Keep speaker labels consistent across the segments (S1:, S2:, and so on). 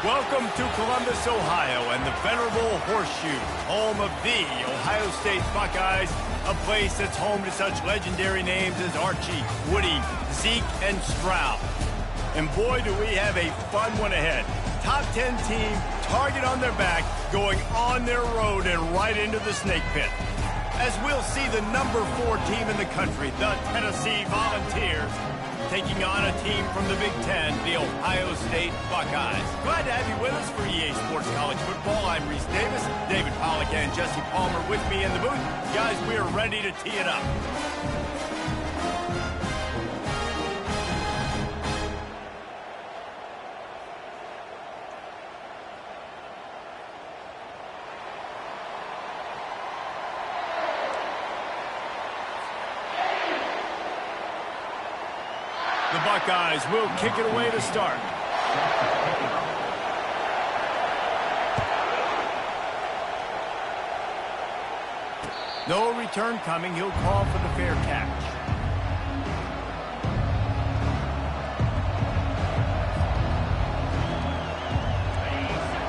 S1: Welcome to Columbus, Ohio, and the venerable Horseshoe, home of the Ohio State Buckeyes, a place that's home to such legendary names as Archie, Woody, Zeke, and Stroud. And boy, do we have a fun one ahead. Top 10 team, target on their back, going on their road and right into the snake pit. As we'll see the number 4 team in the country, the Tennessee Volunteers, taking on a team from the Big Ten, the Ohio State Buckeyes. Glad to have you with us for EA Sports College Football. I'm Reese Davis, David Pollack and Jesse Palmer with me in the booth. Guys, we are ready to tee it up. The Buckeyes will kick it away to start. No return coming. He'll call for the fair catch.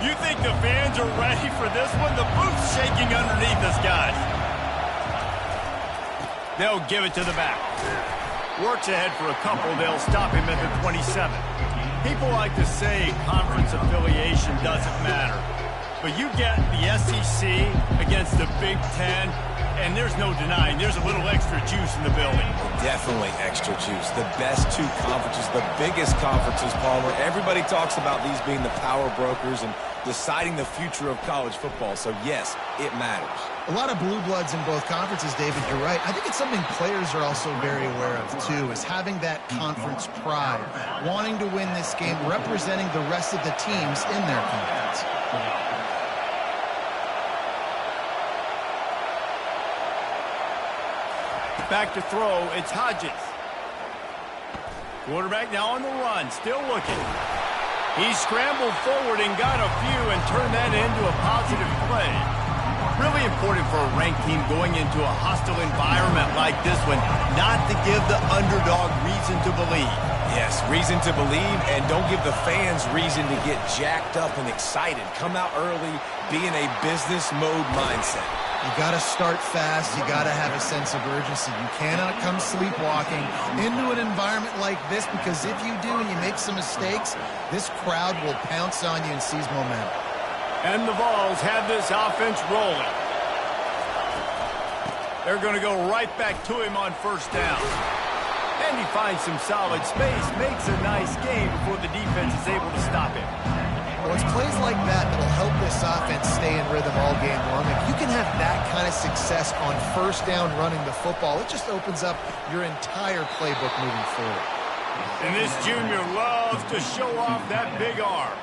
S1: You think the fans are ready for this one? The booth's shaking underneath us, guys. They'll give it to the back. Works ahead for a couple. They'll stop him at the 27. People like to say conference affiliation doesn't matter. But you get the SEC against the Big Ten, and there's no denying there's a little extra juice in the building.
S2: Definitely extra juice. The best 2 conferences, the biggest conferences, Palmer. Everybody talks about these being the power brokers and deciding the future of college football. So, yes, it matters.
S3: A lot of blue bloods in both conferences, David, you're right. I think it's something players are also very aware of, too, is having that conference pride, wanting to win this game, representing the rest of the teams in their conference.
S1: Back to throw, it's Hodges. Quarterback now on the run, still looking. He scrambled forward and got a few and turned that into a positive play. Really important for a ranked team going into a hostile environment like this one, not to give the underdog reason to believe.
S2: Yes, reason to believe, and don't give the fans reason to get jacked up and excited. Come out early, be in a business mode mindset.
S3: You got to start fast. You got to have a sense of urgency. You cannot come sleepwalking into an environment like this, because if you do and you make some mistakes, this crowd will pounce on you and seize momentum.
S1: And the Vols have this offense rolling. They're going to go right back to him on first down. And he finds some solid space, makes a nice game before the defense is able to stop him.
S3: Well, it's plays like that that'll help this offense stay in rhythm all game long. If you can have that kind of success on first down running the football, it just opens up your entire playbook moving forward.
S1: And this junior loves to show off that big arm.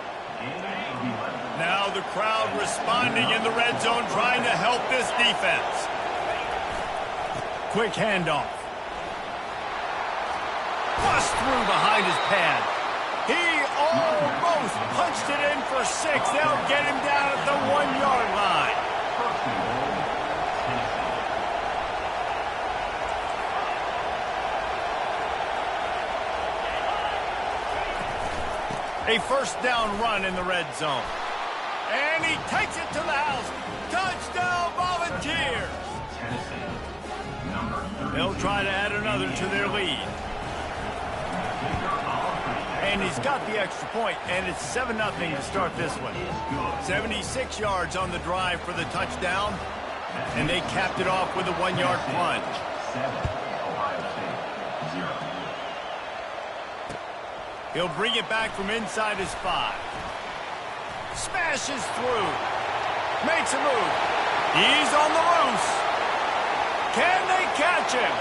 S1: Now the crowd responding in the red zone, trying to help this defense. Quick handoff. Bust through behind his pad. He almost punched it in for 6. They'll get him down at the 1-yard line. A first down run in the red zone. And he takes it to the house. Touchdown, Volunteers! They'll try to add another to their lead. And he's got the extra point, and it's 7-0 to start this one. 76 yards on the drive for the touchdown, and they capped it off with a 1-yard plunge. He'll bring it back from inside his 5. Smashes through. Makes a move. He's on the loose. Can they catch him?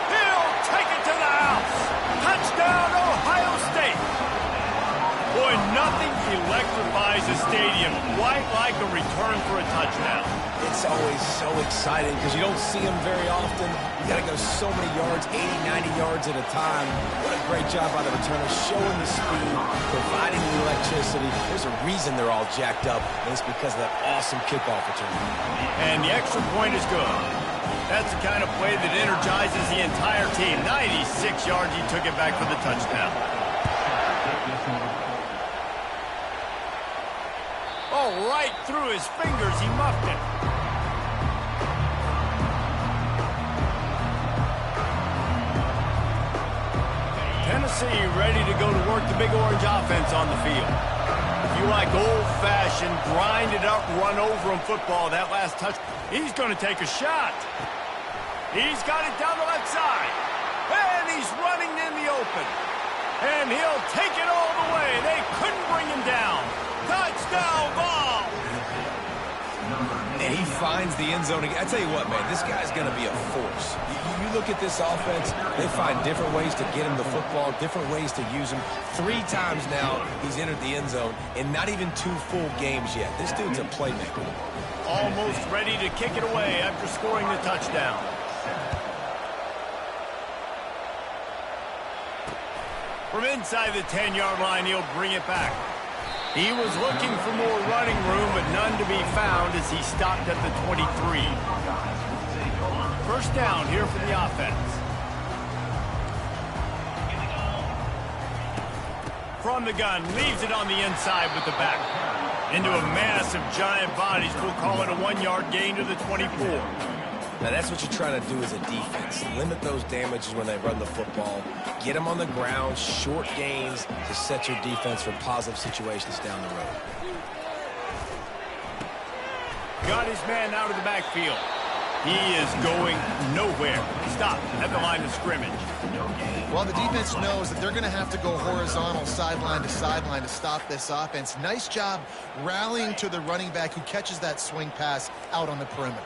S1: He'll take it to the house. Touchdown, Ohio State. Boy, nothing electrifies a stadium quite like a return for a touchdown.
S2: It's always so exciting because you don't see them very often. You got to go so many yards, 80, 90 yards at a time. What a great job by the returner, showing the speed, providing the electricity. There's a reason they're all jacked up, and it's because of that awesome kickoff return.
S1: And the extra point is good. That's the kind of play that energizes the entire team. 96 yards, he took it back for the touchdown. Oh, right through his fingers, he muffed it. Tennessee ready to go to work the Big Orange offense on the field. If you like old-fashioned, grind-it-up, run-over-him football, that last touch, he's going to take a shot. He's got it down the left side. And he's running in the open. And he'll take it all the way. They couldn't bring him down. Touchdown ball!
S2: And he finds the end zone. I tell you what, man, this guy's going to be a force. You look at this offense, they find different ways to get him the football, different ways to use him. 3 times now he's entered the end zone, and not even 2 full games yet. This dude's a playmaker.
S1: Almost ready to kick it away after scoring the touchdown. From inside the 10-yard line, he'll bring it back. He was looking for more running room, but none to be found as he stopped at the 23. First down here for the offense. From the gun, leaves it on the inside with the back. Into a massive giant bodies. We'll call it a 1-yard gain to the 24.
S2: Now, that's what you're trying to do as a defense. Limit those damages when they run the football. Get them on the ground, short gains to set your defense for positive situations down the road.
S1: Got his man out of the backfield. He is going nowhere. Stop at the line of scrimmage.
S3: Well, the defense knows that they're going to have to go horizontal sideline to stop this offense. Nice job rallying to the running back who catches that swing pass out on the perimeter.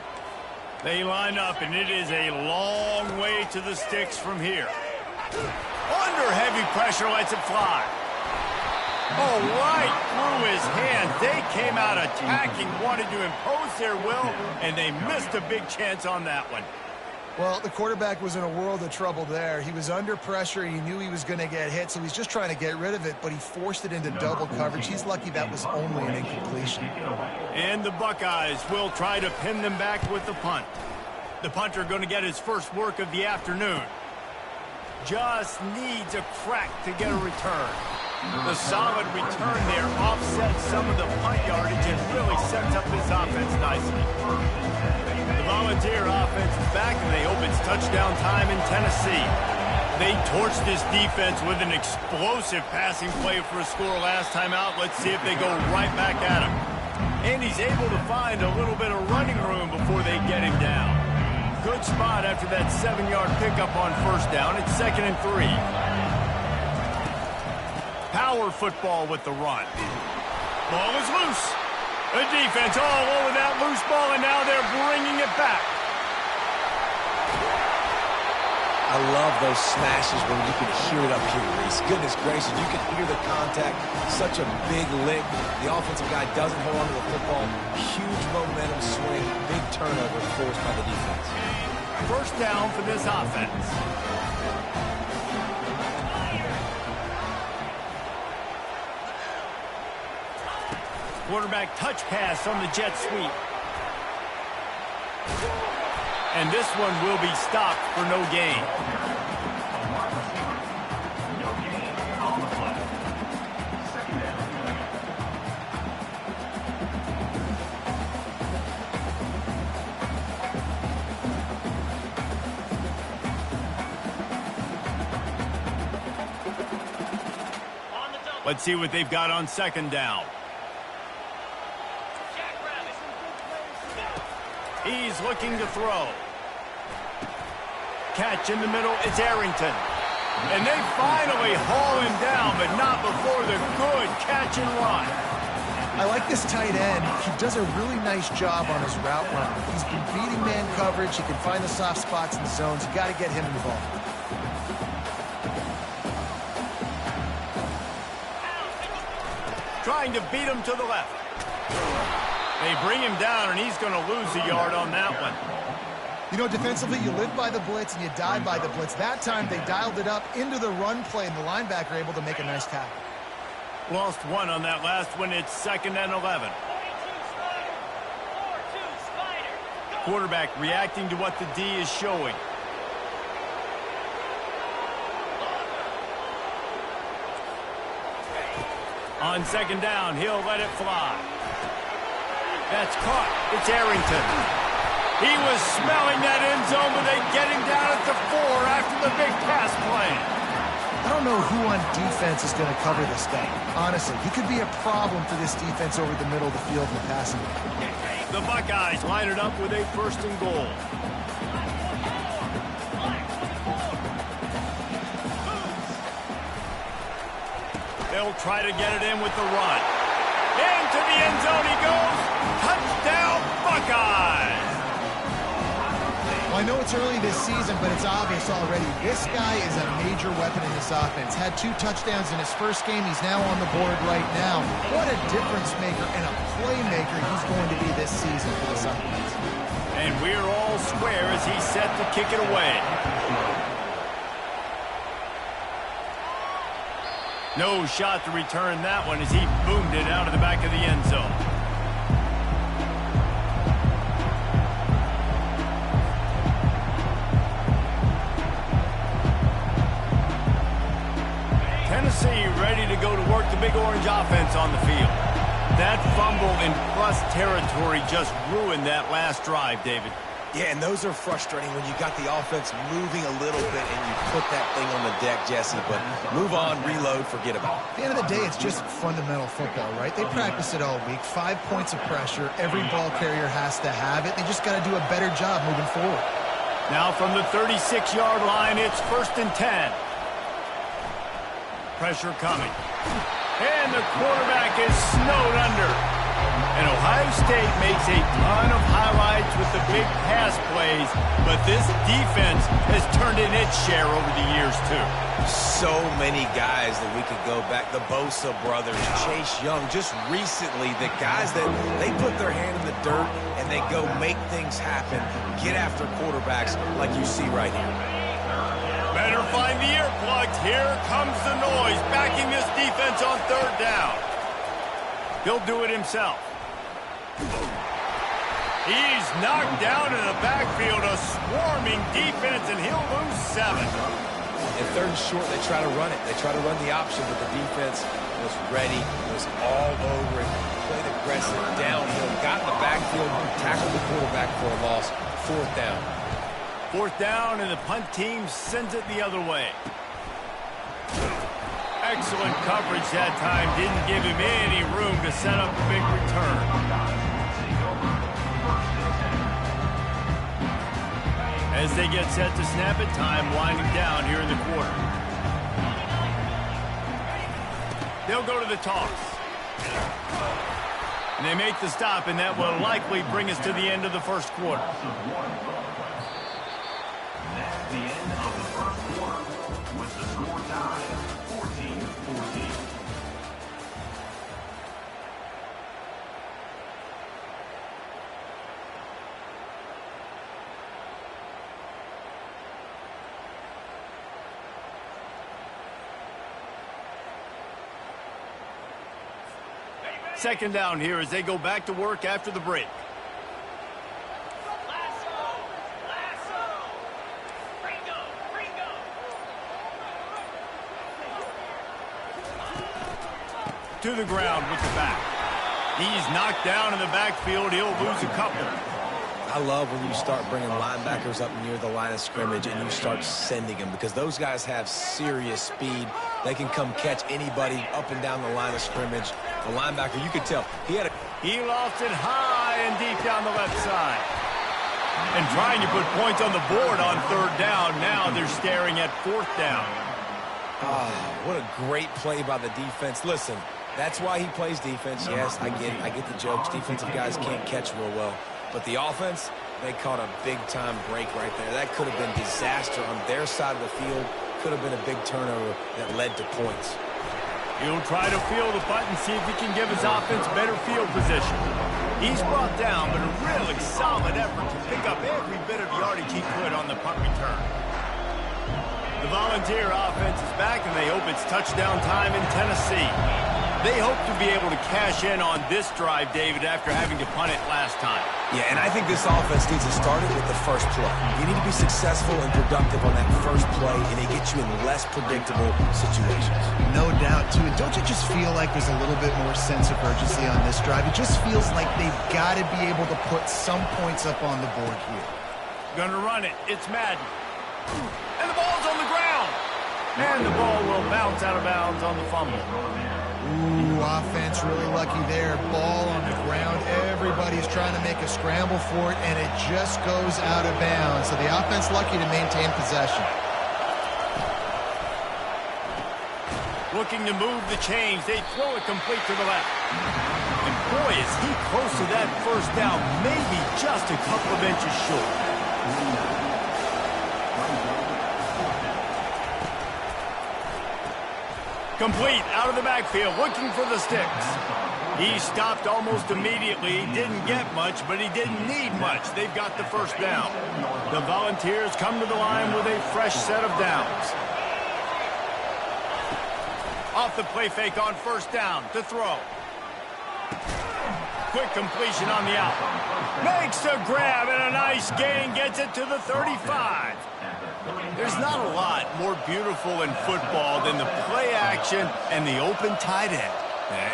S1: They line up, and it is a long way to the sticks from here. Under heavy pressure, lets it fly. Oh, right through his hands. They came out attacking, wanted to impose their will, and they missed a big chance on that one.
S4: Well, the quarterback was in a world of trouble there. He was under pressure. He knew he was going to get hit, so he's just trying to get rid of it, but he forced it into double coverage. He's lucky that was only an incompletion.
S1: And the Buckeyes will try to pin them back with the punt. The punter going to get his first work of the afternoon. Just needs a crack to get a return. The solid return there offsets some of the punt yardage and really sets up this offense nicely. The Volunteer offense is back, and they open touchdown time in Tennessee. They torched this defense with an explosive passing play for a score last time out. Let's see if they go right back at him. And he's able to find a little bit of running room before they get him down. Good spot after that 7-yard pickup on first down. It's 2nd and 3. Power football with the run. Ball is loose. The defense all over that loose ball, and now they're bringing it back.
S2: I love those smashes when you can hear it up here, Reese. Goodness gracious, you can hear the contact. Such a big lick. The offensive guy doesn't hold on to the football. Huge momentum swing. Big turnover forced by the defense.
S1: First down for this offense. Quarterback touch pass on the jet sweep. And this one will be stopped for no gain. Let's see what they've got on second down. He's looking to throw. Catch in the middle, it's Arrington. And they finally haul him down, but not before the good catch and run.
S4: I like this tight end. He does a really nice job on his route run. He's been beating man coverage. He can find the soft spots in the zones. You got to get him involved.
S1: Trying to beat him to the left. They bring him down, and he's going to lose a yard on that one.
S4: You know, defensively, you live by the blitz and you die by the blitz. That time, they dialed it up into the run play, and the linebacker able to make a nice tackle.
S1: Lost one on that last one. It's 2nd and 11. Quarterback reacting to what the D is showing. On second down, he'll let it fly. That's caught. It's Arrington. He was smelling that end zone, but they get him down at the 4 after the big pass play.
S4: I don't know who on defense is going to cover this guy. Honestly, he could be a problem for this defense over the middle of the field in the passing game.
S1: The Buckeyes line it up with a 1st and goal. They'll try to get it in with the run. Into the end zone he goes. Touchdown, Buckeyes!
S3: Well, I know it's early this season, but it's obvious already. This guy is a major weapon in this offense. Had 2 touchdowns in his first game. He's now on the board right now. What a difference maker and a playmaker he's going to be this season for this offense.
S1: And we're all square as he's set to kick it away. No shot to return that one as he boomed it out of the back of the end zone. Tennessee ready to go to work the Big Orange offense on the field. That fumble in plus territory just ruined that last drive, David.
S2: Yeah, and those are frustrating when you got the offense moving a little bit and you put that thing on the deck, Jesse. But move on, reload, forget about it.
S3: At the end of the day, it's just fundamental football, right? They practice it all week. 5 points of pressure. Every ball carrier has to have it. They just got to do a better job moving forward.
S1: Now from the 36-yard line, it's 1st and 10. Pressure coming. And the quarterback is snowed under. And Ohio State makes a ton of highlights with the big pass plays, but this defense has turned in its share over the years, too.
S2: So many guys that we could go back. The Bosa brothers, Chase Young, just recently, the guys that they put their hand in the dirt and they go make things happen, get after quarterbacks like you see right here.
S1: Better find the earplugs. Here comes the noise, backing this defense on 3rd down. He'll do it himself. He's knocked down in the backfield, a swarming defense, and he'll lose 7.
S2: In 3rd and short, they try to run it. They try to run the option, but the defense was ready, was all over it, played aggressive, downhill, got in the backfield, tackled the quarterback for a loss. 4th down.
S1: 4th down, and the punt team sends it the other way. Excellent coverage that time. Didn't give him any room to set up a big return. As they get set to snap it, time winding down here in the quarter. They'll go to the toss. And they make the stop, and that will likely bring us to the end of the 1st quarter.
S5: That's the end of the 1st quarter with the score tied 14-14.
S1: Second down here as they go back to work after the break. To the ground with the back. He's knocked down in the backfield. He'll lose a couple.
S2: I love when you start bringing linebackers up near the line of scrimmage and you start sending them because those guys have serious speed. They can come catch anybody up and down the line of scrimmage. The linebacker, you could tell,
S1: he lost it high and deep down the left side. And trying to put points on the board on 3rd down. Now they're staring at 4th down.
S2: What a great play by the defense. Listen, that's why he plays defense. Yes, I get it. I get the jokes. Defensive guys can't catch real well. But the offense, they caught a big-time break right there. That could have been disaster on their side of the field. Could have been a big turnover that led to points.
S1: He'll try to feel the punt and see if he can give his offense better field position. He's brought down, but a really solid effort to pick up every bit of yardage he could on the punt return. The Volunteer offense is back, and they hope it's touchdown time in Tennessee. They hope to be able to cash in on this drive, David, after having to punt it last time.
S2: Yeah, and I think this offense needs to start it with the first play. You need to be successful and productive on that first play, and it gets you in less predictable situations.
S3: No doubt, too. And don't you just feel like there's a little bit more sense of urgency on this drive? It just feels like they've got to be able to put some points up on the board here.
S1: Gonna run it. It's Madden. And the ball's on the ground. And the ball will bounce out of bounds on the fumble.
S3: Ooh, offense really lucky there. Ball on the ground. Everybody's trying to make a scramble for it, and it just goes out of bounds. So the offense lucky to maintain possession.
S1: Looking to move the chains. They throw it complete to the left. And boy, is he close to that first down. Maybe just a couple of inches short. Complete out of the backfield, looking for the sticks. He stopped almost immediately. Didn't get much, but he didn't need much. They've got the first down. The Volunteers come to the line with a fresh set of downs. Off the play fake on first down to throw. Quick completion on the out. Makes the grab and a nice gain, gets it to the 35. There's not a lot more beautiful in football than the play action and the open tight end.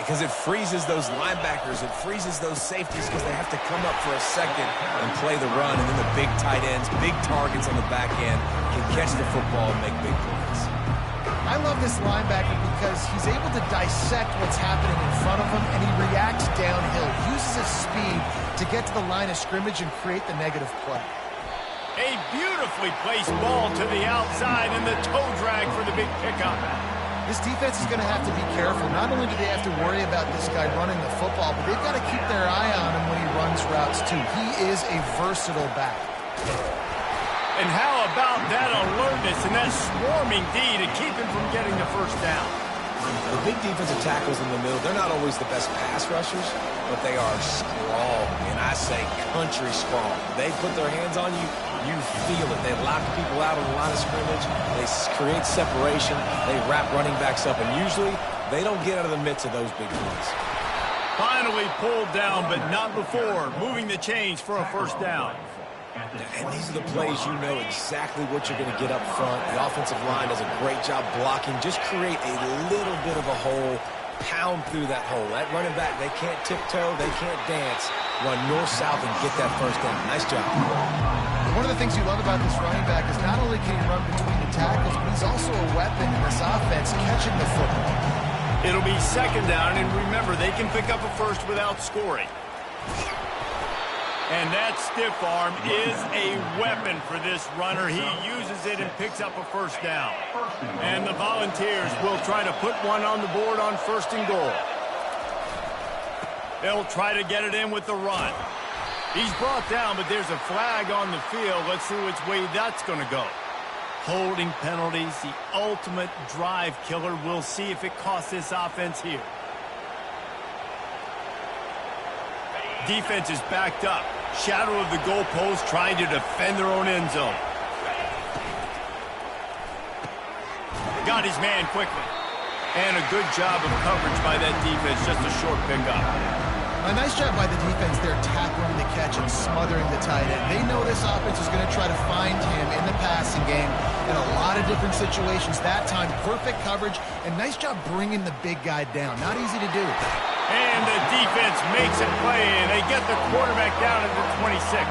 S2: Because it freezes those linebackers. It freezes those safeties because they have to come up for a second and play the run. And then the big tight ends, big targets on the back end can catch the football and make big plays.
S3: I love this linebacker because he's able to dissect what's happening in front of him, and he reacts downhill, uses his speed to get to the line of scrimmage and create the negative play.
S1: A beautifully placed ball to the outside and the toe drag for the big pickup.
S3: This defense is going to have to be careful. Not only do they have to worry about this guy running the football, but they've got to keep their eye on him when he runs routes too. He is a versatile back.
S1: And how about that alertness and that swarming D to keep him from getting the first down?
S2: The big defensive tackles in the middle, they're not always the best pass rushers, but they are strong, and I say country strong. They put their hands on you, you feel it. They lock people out on the line of scrimmage. They create separation. They wrap running backs up, and usually they don't get out of the midst of those big plays.
S1: Finally pulled down, but not before. Moving the chains for a first down.
S2: And these are the plays you know exactly what you're going to get up front. The offensive line does a great job blocking. Just create a little bit of a hole, pound through that hole. That running back, they can't tiptoe, they can't dance. Run north-south and get that first down. Nice job.
S3: One of the things you love about this running back is not only can he run between the tackles, but he's also a weapon in this offense, catching the football.
S1: It'll be second down, and remember, they can pick up a first without scoring. And that stiff arm is a weapon for this runner. He uses it and picks up a first down. And the Volunteers will try to put one on the board on first and goal. They'll try to get it in with the run. He's brought down, but there's a flag on the field. Let's see which way that's going to go. Holding penalties, the ultimate drive killer. We'll see if it costs this offense here. Defense is backed up. Shadow of the goalpost, trying to defend their own end zone. Got his man quickly. And a good job of coverage by that defense. Just a short pickup.
S3: A nice job by the defense there, tackling the catch and smothering the tight end. They know this offense is going to try to find him in the passing game in a lot of different situations. That time, perfect coverage, and nice job bringing the big guy down. Not easy to do.
S1: And the defense makes it play, and they get the quarterback down at the 26.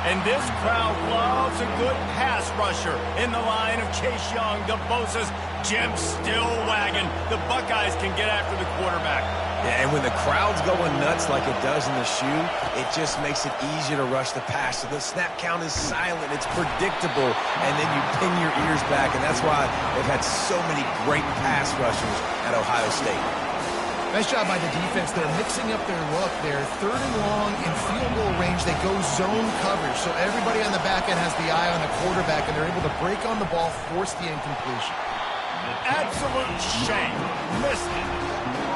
S1: And this crowd loves a good pass rusher in the line of Chase Young. DeBosa's Jim still wagging. The Buckeyes can get after the quarterback.
S2: Yeah, and when the crowd's going nuts like it does in the shoe, it just makes it easier to rush the pass. So the snap count is silent. It's predictable, and then you pin your ears back, and that's why they've had so many great pass rushers at Ohio State.
S3: Nice job by the defense. They're mixing up their look. They're third and long in field goal range. They go zone coverage, so everybody on the back end has the eye on the quarterback, and they're able to break on the ball, force the incompletion.
S1: Absolute shame. Missed it.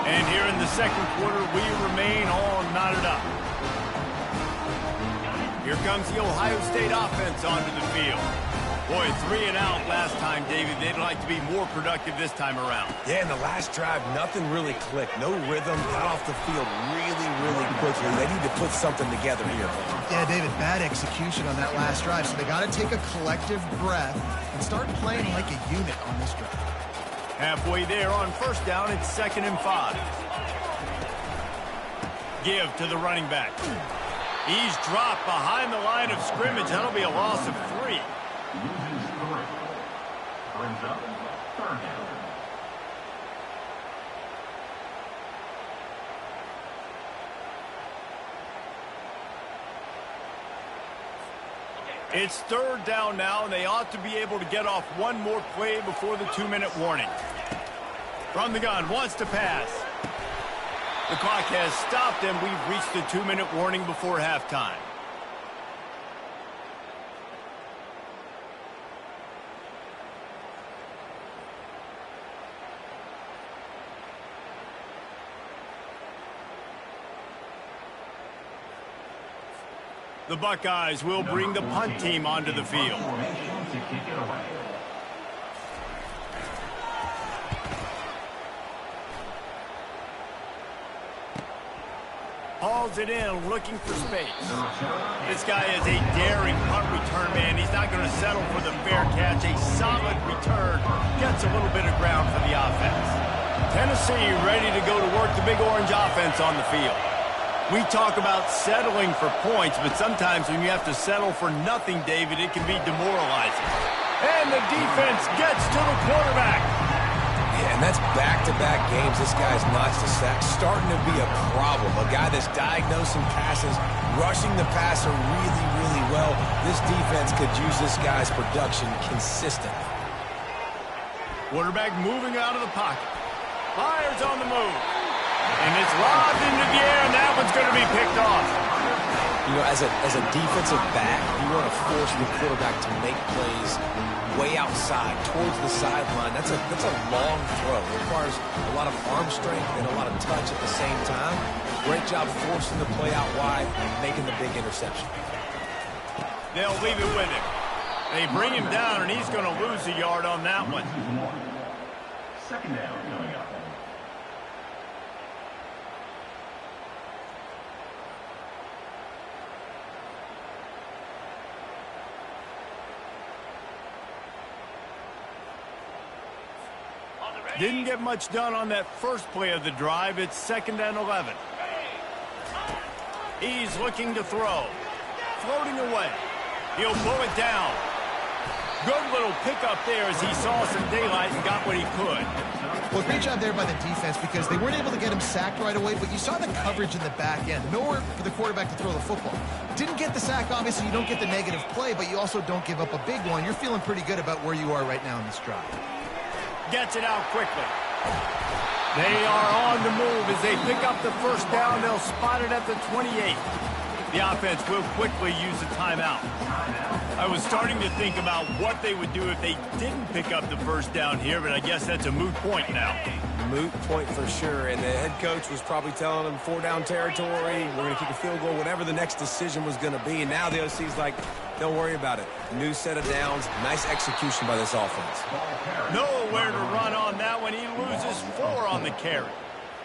S1: And here in the second quarter, we remain all knotted up. Here comes the Ohio State offense onto the field. Boy, 3 and out last time, David. They'd like to be more productive this time around.
S2: Yeah, in the last drive, nothing really clicked. No rhythm, got off the field really, really quickly. They need to put something together here.
S3: Yeah, David, bad execution on that last drive, so they got to take a collective breath and start playing like a unit on this drive.
S1: Halfway there on first down, it's 2nd and 5. Give to the running back. He's dropped behind the line of scrimmage. That'll be a loss of 3.
S5: Loses 3. Brings up 3rd down.
S1: It's 3rd down now, and they ought to be able to get off one more play before the 2-minute warning. From the gun, wants to pass. The clock has stopped, and we've reached the 2-minute warning before halftime. The Buckeyes will bring the punt team onto the field.
S5: Formation to kick it away.
S1: Hauls it in, looking for space. This guy is a daring punt return man. He's not going to settle for the fair catch. A solid return. Gets a little bit of ground for the offense. Tennessee ready to go to work the Big Orange offense on the field. We talk about settling for points, but sometimes when you have to settle for nothing, David, it can be demoralizing. And the defense gets to the quarterback.
S2: Yeah, and that's back-to-back games. This guy's notched a sack, starting to be a problem. A guy that's diagnosing passes, rushing the passer really, really well. This defense could use this guy's production consistently.
S1: Quarterback moving out of the pocket. Fires on the move. And it's lobbed into the air, and that one's going to be picked off.
S2: You know, as a defensive back, you want to force the quarterback to make plays way outside, towards the sideline. That's a long throw. It requires a lot of arm strength and a lot of touch at the same time. Great job forcing the play out wide and making the big interception.
S1: They'll leave it with him. They bring him down, and he's going to lose a yard on that one.
S5: 2nd down coming up.
S1: Didn't get much done on that first play of the drive. It's 2nd and 11. He's looking to throw. Floating away. He'll pull it down. Good little pickup there as he saw some daylight and got what he could.
S3: Well, great job there by the defense because they weren't able to get him sacked right away, but you saw the coverage in the back end. Nowhere for the quarterback to throw the football. Didn't get the sack, obviously. You don't get the negative play, but you also don't give up a big one. You're feeling pretty good about where you are right now in this drive.
S1: Gets it out quickly. They are on the move as they pick up the first down. They'll spot it at the 28. The offense will quickly use a timeout. I was starting to think about what they would do if they didn't pick up the first down here, but I guess that's a moot point now.
S2: Moot point for sure, and the head coach was probably telling them 4-down territory, we're going to kick a field goal, whatever the next decision was going to be. And now the OC's like, don't worry about it. New set of downs, nice execution by this offense.
S1: Nowhere to run on that one. He loses 4 on the carry.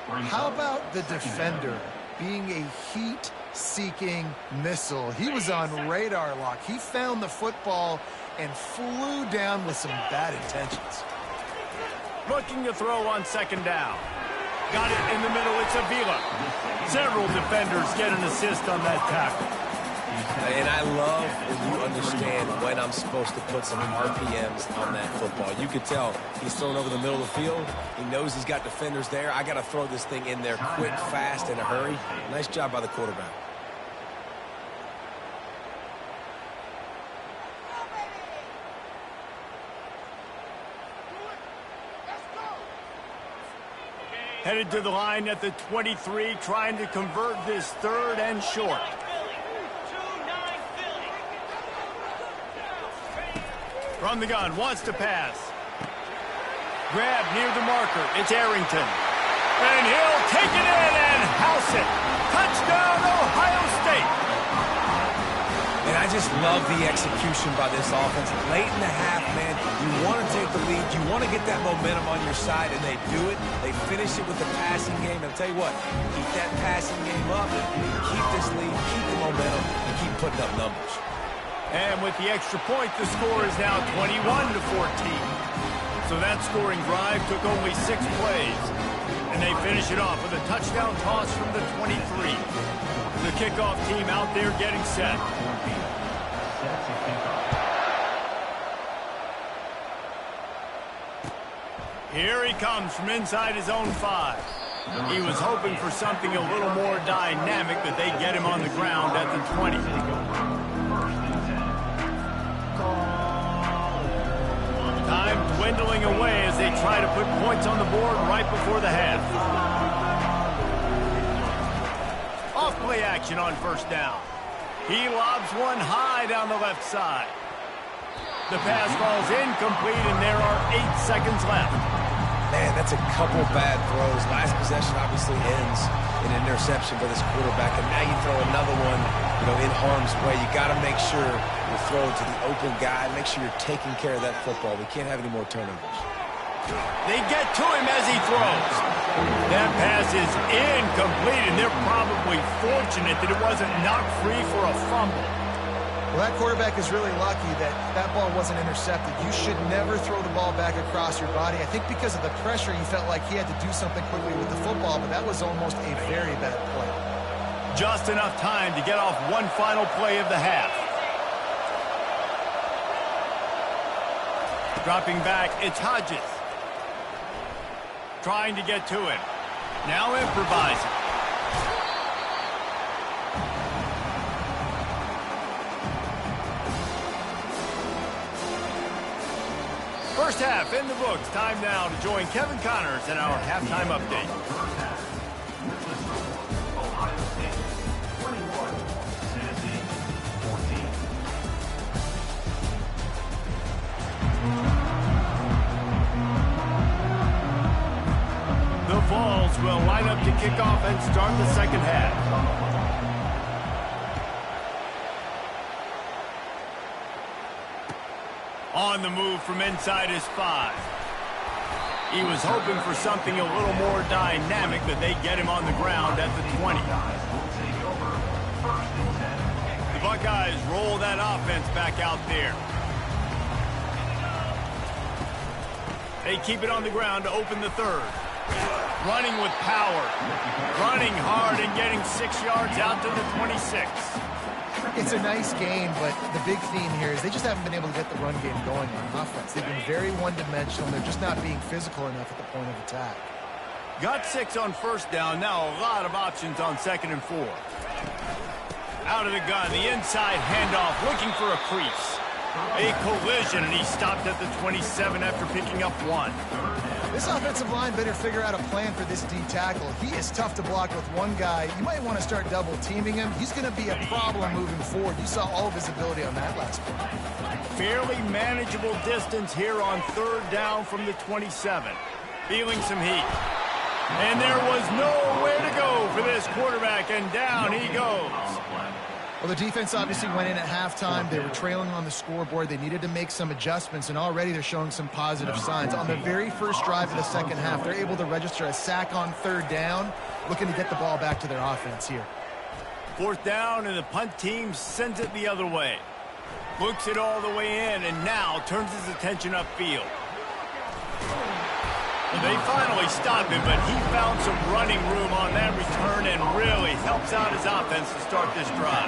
S4: How about the defender being a heat-seeking missile? He was on radar lock. He found the football and flew down with some bad intentions.
S1: Looking to throw on 2nd down. Got it in the middle. It's Avila. Several defenders get an assist on that tackle.
S2: And I love when you understand when I'm supposed to put some RPMs on that football. You could tell he's thrown over the middle of the field. He knows he's got defenders there. I got to throw this thing in there quick, fast, in a hurry. Nice job by the quarterback.
S1: Headed to the line at the 23, trying to convert this 3rd and short. From the gun, wants to pass. Grab near the marker. It's Arrington. And he'll take it in and house it. Touchdown, Ohio State.
S2: And I just love the execution by this offense. Late in the half, man, you want to take the lead. You want to get that momentum on your side, and they do it. They finish it with the passing game. And I'll tell you what, keep that passing game up, keep this lead, keep the momentum, and keep putting up numbers.
S1: And with the extra point, the score is now 21-14. So that scoring drive took only 6 plays. And they finish it off with a touchdown toss from the 23. The kickoff team out there getting set. Here he comes from inside his own 5. He was hoping for something a little more dynamic, but they get him on the ground at the 20. Time dwindling away as they try to put points on the board right before the half. Off-play action on first down. He lobs one high down the left side. The pass falls incomplete, and there are 8 seconds left.
S2: Man, that's a couple bad throws. Last possession obviously ends in an interception by this quarterback, and now you throw another one, in harm's way. You got to make sure you throw it to the open guy. Make sure you're taking care of that football. We can't have any more turnovers.
S1: They get to him as he throws. That pass is incomplete, and they're probably fortunate that it wasn't knocked free for a fumble.
S4: Well, that quarterback is really lucky that that ball wasn't intercepted. You should never throw the ball back across your body. I think because of the pressure, he felt like he had to do something quickly with the football, but that was almost a very bad play.
S1: Just enough time to get off one final play of the half. Dropping back, it's Hodges. Trying to get to him. Now improvising. First half in the books. Time now to join Kevin Connors in our halftime update.
S5: Ohio State 21, Tennessee 14.
S1: The Vols will line up to kick off and start the second half. On the move from inside his 5. He was hoping for something a little more dynamic, but they get him on the ground at the 20. The Buckeyes roll that offense back out there. They keep it on the ground to open the third. Running with power. Running hard and getting 6 yards out to the 26.
S4: It's a nice game, but the big theme here is they just haven't been able to get the run game going on offense. They've been very one-dimensional. They're just not being physical enough at the point of attack.
S1: Got 6 on first down. Now a lot of options on 2nd and 4. Out of the gun, the inside handoff, looking for a crease. A collision, and he stopped at the 27 after picking up 1.
S4: This offensive line better figure out a plan for this D tackle. He is tough to block with one guy. You might want to start double teaming him. He's going to be a problem moving forward. You saw all of his ability on that last play.
S1: Fairly manageable distance here on 3rd down from the 27. Feeling some heat. And there was nowhere to go for this quarterback, and down he goes.
S4: Well, the defense obviously went in at halftime. They were trailing on the scoreboard. They needed to make some adjustments, and already they're showing some positive signs. On the very first drive of the second half, they're able to register a sack on 3rd down, looking to get the ball back to their offense here.
S1: 4th down, and the punt team sends it the other way. Looks it all the way in, and now turns his attention upfield. Well, they finally stopped him, but he found some running room on that return and really helps out his offense to start this drive.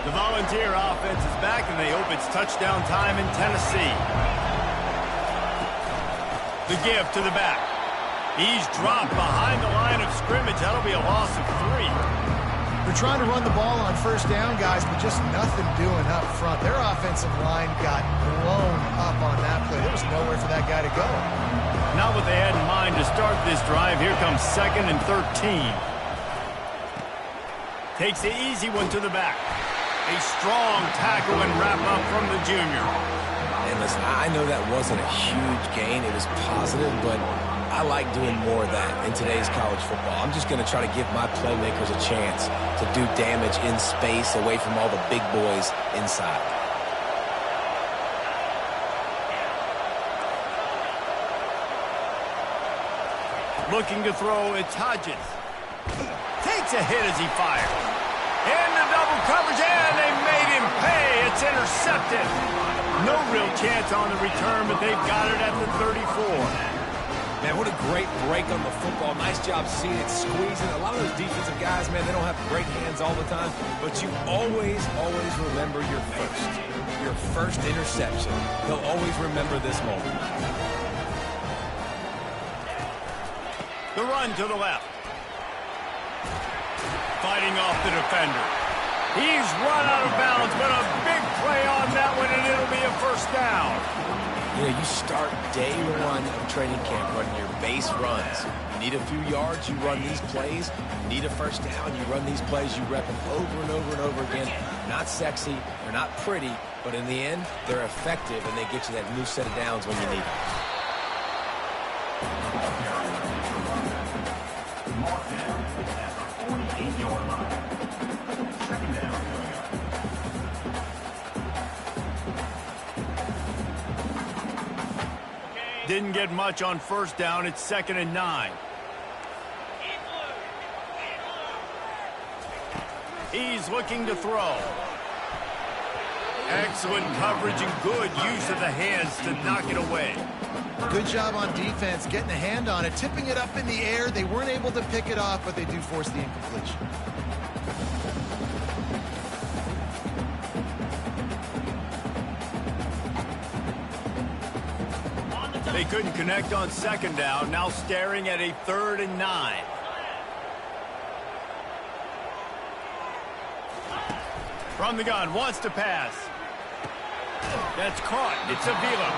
S1: The Volunteer offense is back, and they hope it's touchdown time in Tennessee. The give to the back. He's dropped behind the line of scrimmage. That'll be a loss of 3.
S4: They're trying to run the ball on first down, guys, but just nothing doing up front. Their offensive line got blown up on that play. There was nowhere for that guy to go.
S1: Not what they had in mind to start this drive. Here comes 2nd and 13. Takes the easy one to the back. A strong tackle and wrap up from the junior.
S2: And listen, I know that wasn't a huge gain. It was positive, but I like doing more of that in today's college football. I'm just going to try to give my playmakers a chance to do damage in space away from all the big boys inside.
S1: Looking to throw, it's Hodges. Takes a hit as he fires. Into double coverage, and they made him pay. It's intercepted. No real chance on the return, but they've got it at the 34.
S2: Man, what a great break on the football. Nice job seeing it, squeezing. A lot of those defensive guys, man, they don't have great hands all the time, but you always remember your first interception. They'll always remember this moment.
S1: The run to the left. Fighting off the defender. He's run out of bounds, but a big play on that one, and it'll be a first down.
S2: You know, you start day one of training camp running your base runs. You need a few yards, you run these plays. You need a first down, you run these plays. You rep them over and over and over again. Not sexy, they're not pretty, but in the end, they're effective, and they get you that new set of downs when you need them.
S1: Didn't get much on first down. It's 2nd and 9. He's looking to throw. Excellent coverage and good use of the hands to knock it away.
S3: Good job on defense, getting a hand on it, tipping it up in the air. They weren't able to pick it off, but they do force the incompletion.
S1: They couldn't connect on 2nd down. Now staring at a 3rd and 9. From the gun, wants to pass. That's caught. It's Avila.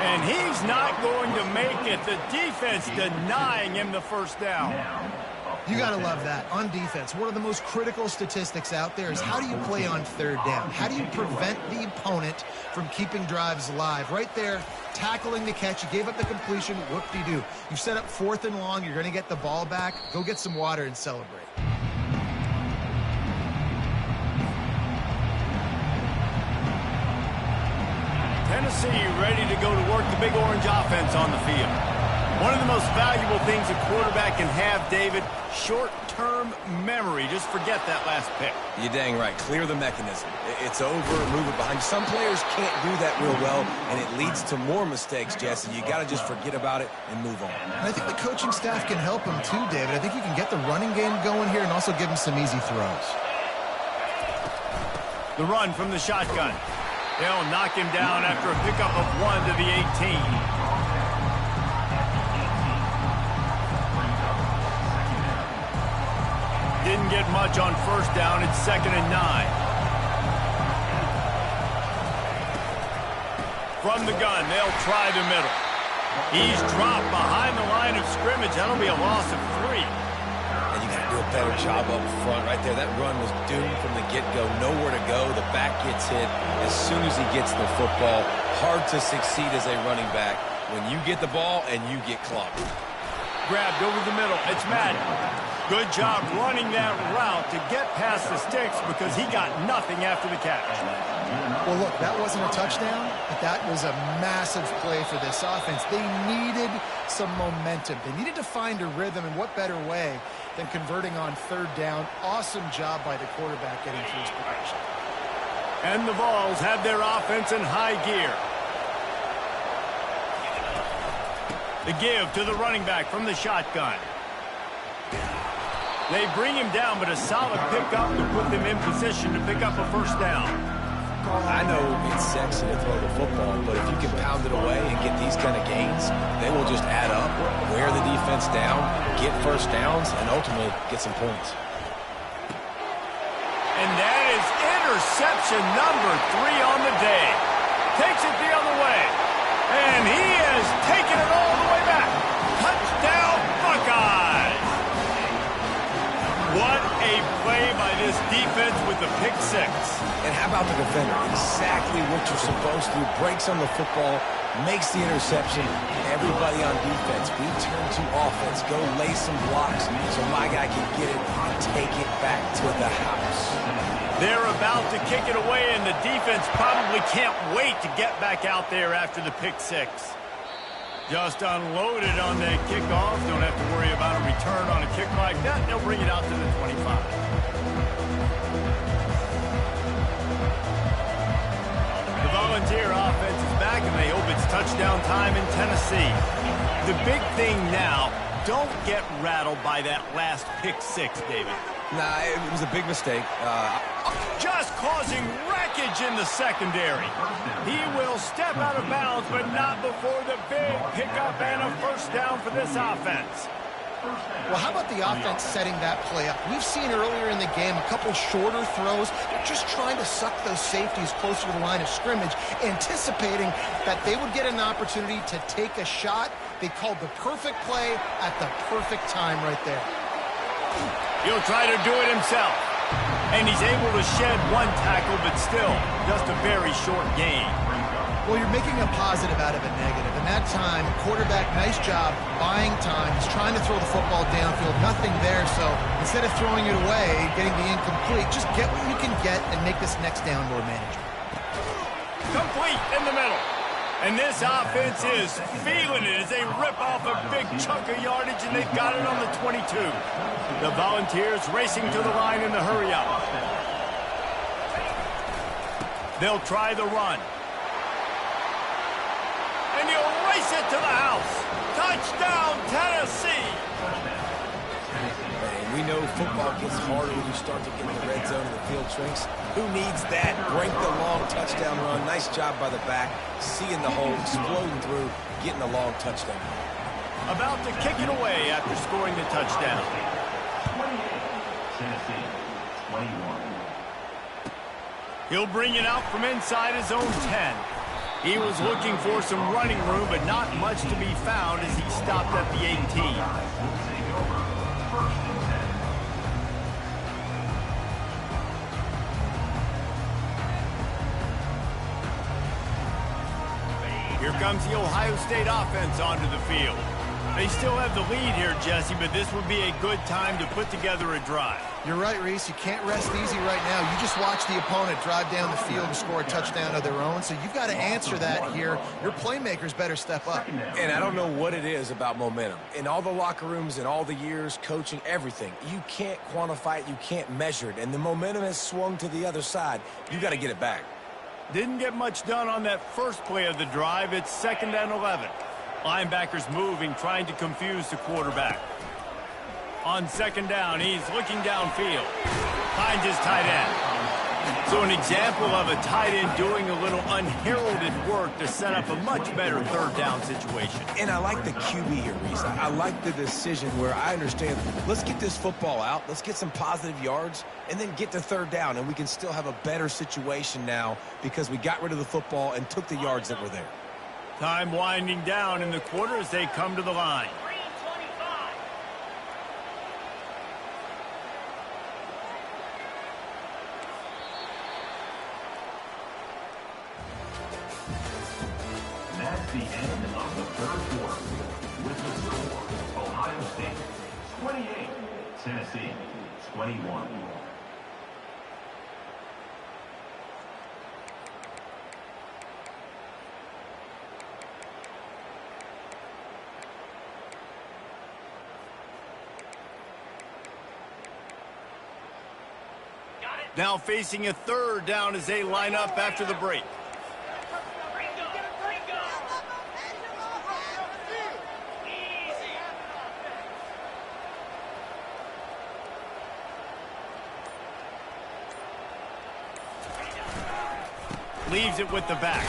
S1: And he's not going to make it. The defense denying him the first down.
S3: You got to love that. On defense, one of the most critical statistics out there is how do you play on 3rd down? How do you prevent the opponent from keeping drives alive? Right there, tackling the catch. You gave up the completion. Whoop-de-doo. You set up 4th and long. You're going to get the ball back. Go get some water and celebrate.
S1: Tennessee ready to go to work the Big Orange offense on the field. One of the most valuable things a quarterback can have, David, short-term memory. Just forget that last pick.
S2: You're dang right. Clear the mechanism. It's over, move it behind you. Some players can't do that real well, and it leads to more mistakes, Jesse. You got to just forget about it and move on.
S3: And I think the coaching staff can help him too, David. I think you can get the running game going here and also give him some easy throws.
S1: The run from the shotgun. They'll knock him down after a pickup of 1 to the 18. Didn't get much on first down. It's 2nd and 9. From the gun, they'll try the middle. He's dropped behind the line of scrimmage. That'll be a loss of 3.
S2: And you got to do a better job up front right there. That run was doomed from the get-go. Nowhere to go. The back gets hit as soon as he gets the football. Hard to succeed as a running back when you get the ball and you get clocked.
S1: Grabbed over the middle. It's Madden. Good job running that route to get past the sticks because he got nothing after the catch.
S3: Well, look, that wasn't a touchdown, but that was a massive play for this offense. They needed some momentum. They needed to find a rhythm, and what better way than converting on 3rd down. Awesome job by the quarterback getting through his progression.
S1: And the Vols have their offense in high gear. The give to the running back from the shotgun. They bring him down, but a solid pickup to put them in position to pick up a first down.
S2: I know it's sexy to throw the football, but if you can pound it away and get these kind of gains, they will just add up, wear the defense down, get first downs, and ultimately get some points.
S1: And that is interception number 3 on the day. Takes it the other way. And he has taken it all the way back. Touchdown, Buckeyes! What a play by this defense with the pick six.
S2: And how about the defender? Exactly what you're supposed to. Breaks on the football, makes the interception. Everybody on defense, we turn to offense. Go lay some blocks so my guy can get it and take it back to the house.
S1: They're about to kick it away, and the defense probably can't wait to get back out there after the pick six. Just unloaded on that kickoff. Don't have to worry about a return on a kick like that. They'll bring it out to the 25. The Volunteer offense is back, and they hope it's touchdown time in Tennessee. The big thing now, don't get rattled by that last pick six, David.
S2: Nah, it was a big mistake.
S1: Just causing wreckage in the secondary. He will step out of bounds, but not before the big pickup and a first down for this offense.
S3: Well, how about the offense setting that play up? We've seen earlier in the game a couple shorter throws. They're just trying to suck those safeties closer to the line of scrimmage, anticipating that they would get an opportunity to take a shot. They called the perfect play at the perfect time right there.
S1: He'll try to do it himself. And he's able to shed one tackle, but still, just a very short gain.
S3: Well, you're making a positive out of a negative. And that time, quarterback, nice job, buying time. He's trying to throw the football downfield. Nothing there, so instead of throwing it away, getting the incomplete, just get what you can get and make this next down more manageable.
S1: Complete in the middle. And this offense is feeling it as they rip off a big chunk of yardage, and they've got it on the 22. The Volunteers racing to the line in the hurry-up. They'll try the run. And he'll race it to the house. Touchdown, Tennessee!
S2: We know football gets harder when you start to get in the red zone and the field shrinks. Who needs that? Break the long touchdown run. Nice job by the back. Seeing the hole, exploding through, getting a long touchdown.
S1: About to kick it away after scoring the touchdown.
S5: 28, Tennessee, 21.
S1: He'll bring it out from inside his own 10. He was looking for some running room, but not much to be found as he stopped at the 18.
S5: Will take over. First and 10.
S1: Here comes the Ohio State offense onto the field. They still have the lead here, Jesse, but this would be a good time to put together a drive.
S3: You're right, Reese. You can't rest easy right now. You just watch the opponent drive down the field and score a touchdown of their own, so you've got to answer that here. Your playmakers better step up.
S2: And I don't know what it is about momentum. In all the locker rooms, in all the years, coaching, everything, you can't quantify it, you can't measure it, and the momentum has swung to the other side. You got to get it back.
S1: Didn't get much done on that first play of the drive. It's 2nd and 11. Linebackers moving, trying to confuse the quarterback. On 2nd down, he's looking downfield. Finds his tight end. So an example of a tight end doing a little unheralded work to set up a much better 3rd down situation.
S2: And I like the QB here, Reese. I like the decision where I understand, let's get this football out, let's get some positive yards, and then get to 3rd down, and we can still have a better situation now because we got rid of the football and took the yards that were there.
S1: Time winding down in the quarter as they come to the line.
S5: That's the end of the 3rd quarter. With the score, Ohio State 28, Tennessee 21.
S1: Now facing a 3rd down as they line up after the break. Leaves it with the back.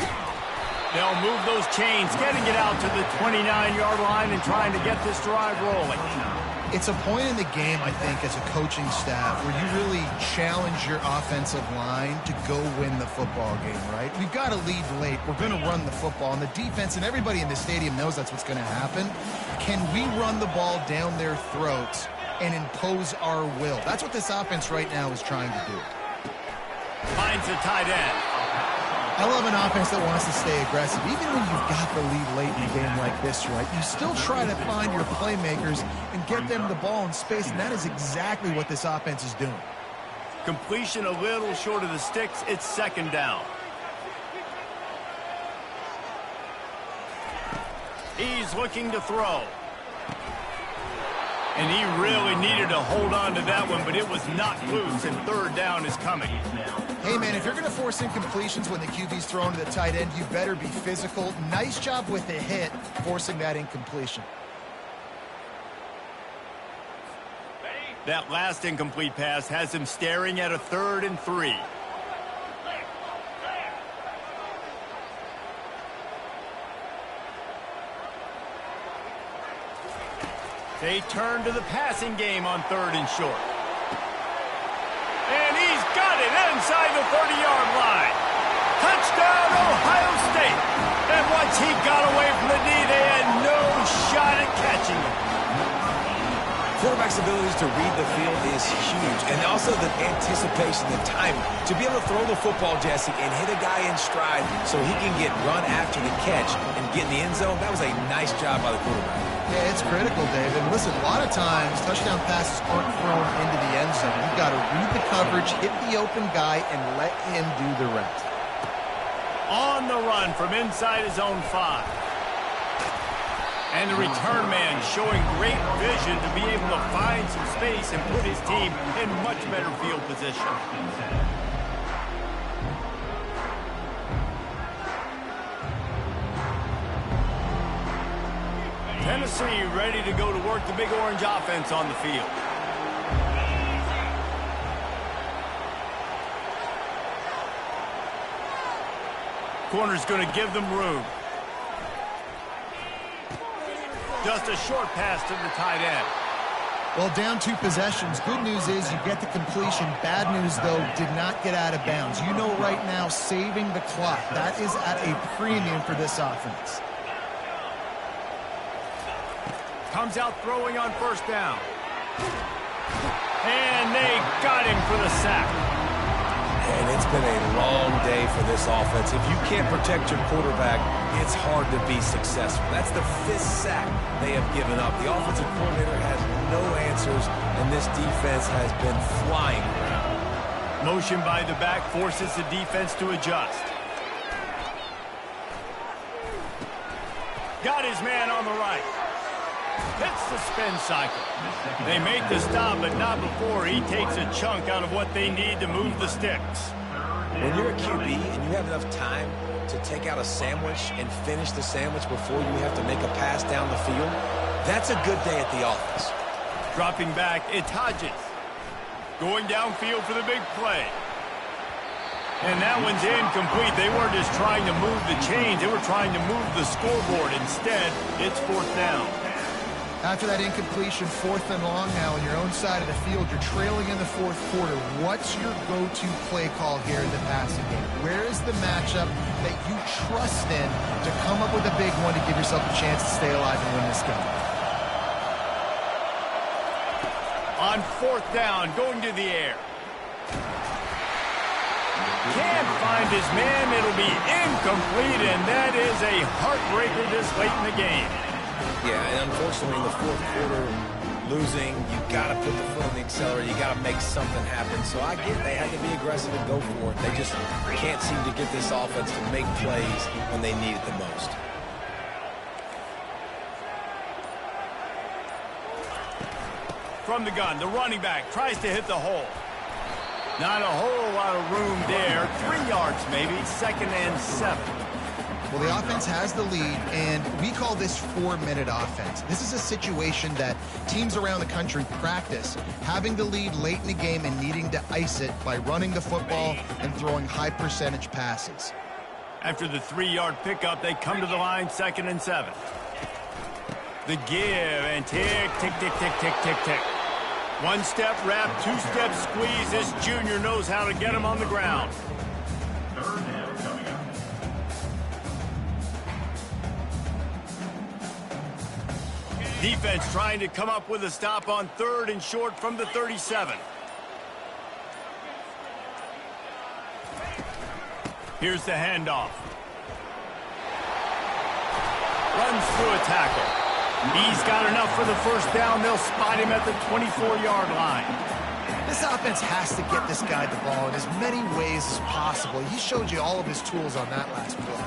S1: They'll move those chains, getting it out to the 29-yard line and trying to get this drive rolling.
S3: It's a point in the game, I think, as a coaching staff where you really challenge your offensive line to go win the football game, right? We've got to lead late. We're going to run the football, and the defense and everybody in the stadium knows that's what's going to happen. Can we run the ball down their throats and impose our will. That's what this offense right now is trying to do.
S1: Finds the tight end.
S3: I love an offense that wants to stay aggressive. Even when you've got the lead late in a game like this, right, you still try to find your playmakers and get them the ball in space, and that is exactly what this offense is doing.
S1: Completion a little short of the sticks. It's second down. He's looking to throw. And he really needed to hold on to that one, but it was knocked loose, and third down is coming.
S3: Hey, man, if you're going to force incompletions when the QB's thrown to the tight end, you better be physical. Nice job with the hit, forcing that incompletion.
S1: That last incomplete pass has him staring at a 3rd and 3. They turn to the passing game on 3rd and short. And he's got it inside the 30-yard line. Touchdown, Ohio State. And once he got away from the knee, they had no shot at catching him.
S2: Quarterback's abilities to read the field is huge, and also the anticipation, the timing. To be able to throw the football, Jesse, and hit a guy in stride so he can get run after the catch and get in the end zone, that was a nice job by the quarterback.
S3: Yeah, it's critical, David. Listen, a lot of times, touchdown passes aren't thrown into the end zone. You've got to read the coverage, hit the open guy, and let him do the rest.
S1: On the run from inside his own 5. And the return man showing great vision to be able to find some space and put his team in much better field position. Tennessee ready to go to work the Big Orange offense on the field. Corner's going to give them room. Just a short pass to the tight end.
S3: Well, down 2 possessions. Good news is you get the completion. Bad news, though, did not get out of bounds. You know right now, saving the clock. That is at a premium for this offense.
S1: Comes out throwing on 1st down. And they got him for the sack.
S2: And it's been a long day for this offense. If you can't protect your quarterback, it's hard to be successful. That's the 5th sack they have given up. The offensive coordinator has no answers, and this defense has been flying around.
S1: Motion by the back forces the defense to adjust. Got his man on the right. Hits the spin cycle. They make the stop, but not before he takes a chunk out of what they need to move the sticks.
S2: When you're a QB and you have enough time to take out a sandwich and finish the sandwich before you have to make a pass down the field, that's a good day at the office.
S1: Dropping back, it's Hodges. Going downfield for the big play. And that one's incomplete. They weren't just trying to move the chains. They were trying to move the scoreboard. Instead, it's 4th down.
S3: After that incompletion, 4th and long now on your own side of the field, you're trailing in the 4th quarter. What's your go-to play call here in the passing game? Where is the matchup that you trust in to come up with a big one to give yourself a chance to stay alive and win this game?
S1: On 4th down, going to the air. Can't find his man. It'll be incomplete, and that is a heartbreaker this late in the game.
S2: Yeah, and unfortunately in the 4th quarter, losing, you got to put the foot on the accelerator. You got to make something happen. So I get they had to be aggressive and go for it. They just can't seem to get this offense to make plays when they need it the most.
S1: From the gun, the running back tries to hit the hole. Not a whole lot of room there. 3 yards maybe, 2nd and 7.
S3: Well, the offense has the lead, and we call this 4-minute offense. This is a situation that teams around the country practice, having the lead late in the game and needing to ice it by running the football and throwing high-percentage passes.
S1: After the 3-yard pickup, they come to the line, 2nd and 7. The give, and tick, tick, tick, tick, tick, tick, tick. 1-step wrap, 2-step squeeze. This junior knows how to get him on the ground.
S5: 3rd down coming up.
S1: Defense trying to come up with a stop on 3rd and short from the 37. Here's the handoff. Runs through a tackle. He's got enough for the first down. They'll spot him at the 24-yard line.
S3: This offense has to get this guy the ball in as many ways as possible. He showed you all of his tools on that last play.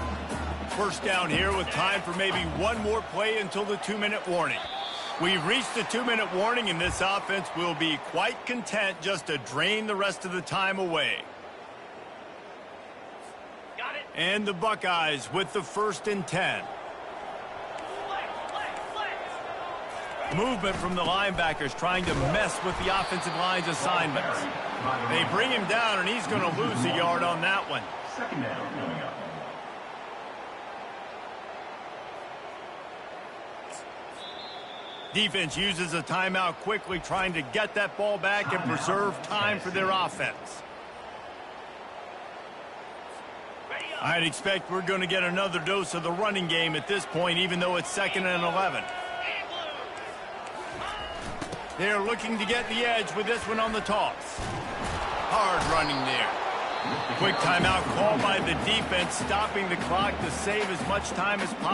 S1: First down here with time for maybe one more play until the 2-minute warning. We've reached the 2-minute warning, and this offense will be quite content just to drain the rest of the time away.
S5: Got it.
S1: And the Buckeyes with the 1st and 10. Movement from the linebackers trying to mess with the offensive line's assignments. They bring him down, and he's going to lose a yard on that one.
S5: Second down coming up.
S1: Defense uses a timeout quickly, trying to get that ball back and preserve time for their offense. I'd expect we're going to get another dose of the running game at this point, even though it's 2nd and 11. They're looking to get the edge with this one on the toss. Hard running there. Quick timeout called by the defense, stopping the clock to save as much time as possible.